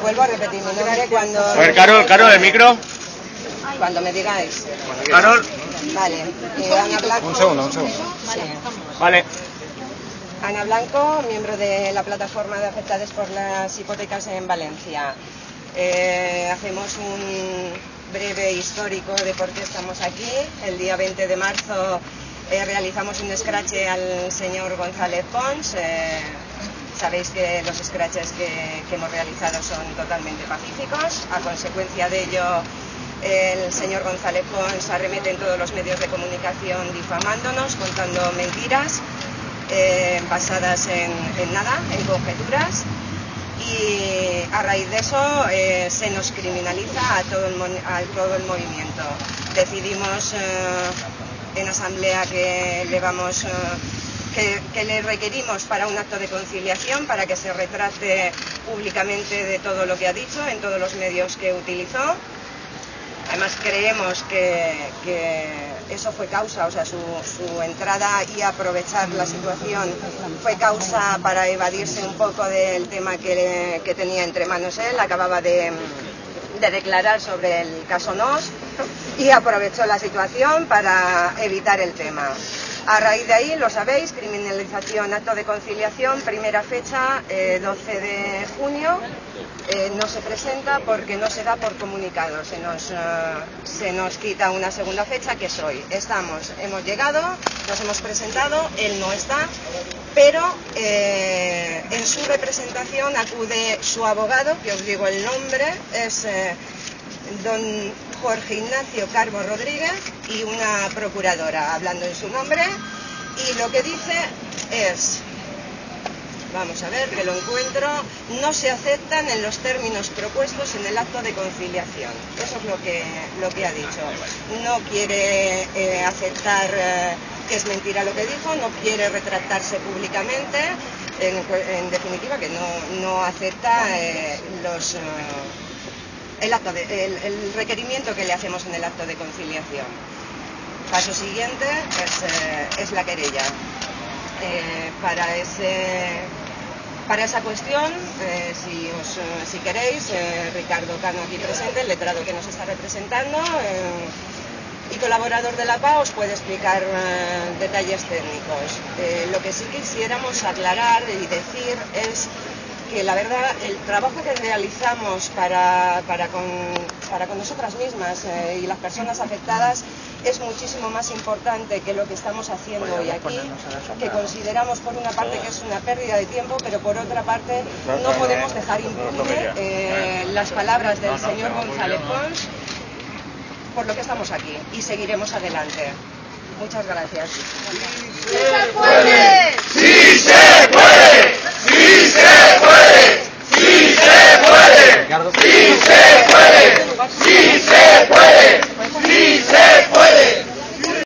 Vuelvo a repetir mi nombre cuando... A ver, Carol, el micro. Cuando me digáis. Carol. Vale. Ana Blanco. Un segundo. Sí. Vale. Ana Blanco, miembro de la plataforma de afectados por las hipotecas en Valencia. Hacemos un breve histórico de por qué estamos aquí. El día 20 de marzo realizamos un escrache al señor González Pons. Sabéis que los scratches que hemos realizado son totalmente pacíficos. A consecuencia de ello, el señor González Pons arremete en todos los medios de comunicación difamándonos, contando mentiras basadas en nada, en conjeturas. Y a raíz de eso se nos criminaliza a todo el movimiento. Decidimos en asamblea que le requerimos para un acto de conciliación, para que se retrate públicamente de todo lo que ha dicho en todos los medios que utilizó. Además creemos que eso fue causa, o sea, su entrada y aprovechar la situación fue causa para evadirse un poco del tema que tenía entre manos él. Acababa de declarar sobre el caso NOS y aprovechó la situación para evitar el tema. A raíz de ahí, lo sabéis, criminalización, acto de conciliación, primera fecha, 12 de junio, no se presenta porque no se da por comunicado, se nos quita una segunda fecha que es hoy. Hemos llegado, nos hemos presentado, él no está, pero en su representación acude su abogado, que os digo el nombre, es don Jorge Ignacio Carbo Rodríguez, y una procuradora hablando en su nombre, y lo que dice es, vamos a ver que lo encuentro, no se aceptan en los términos propuestos en el acto de conciliación. Eso es lo que ha dicho. No quiere aceptar que es mentira lo que dijo, no quiere retractarse públicamente, en definitiva que no acepta el requerimiento que le hacemos en el acto de conciliación. Paso siguiente es la querella. Para esa cuestión, si queréis, Ricardo Cano aquí presente, el letrado que nos está representando y colaborador de la PA, os puede explicar detalles técnicos. Lo que sí quisiéramos aclarar y decir es que la verdad el trabajo que realizamos para con nosotras mismas y las personas afectadas es muchísimo más importante que lo que estamos haciendo hoy aquí, que consideramos por una parte que es una pérdida de tiempo, pero por otra parte no podemos dejar impune las palabras del señor González Pons, por lo que estamos aquí y seguiremos adelante. Muchas gracias. ¡Sí se puede!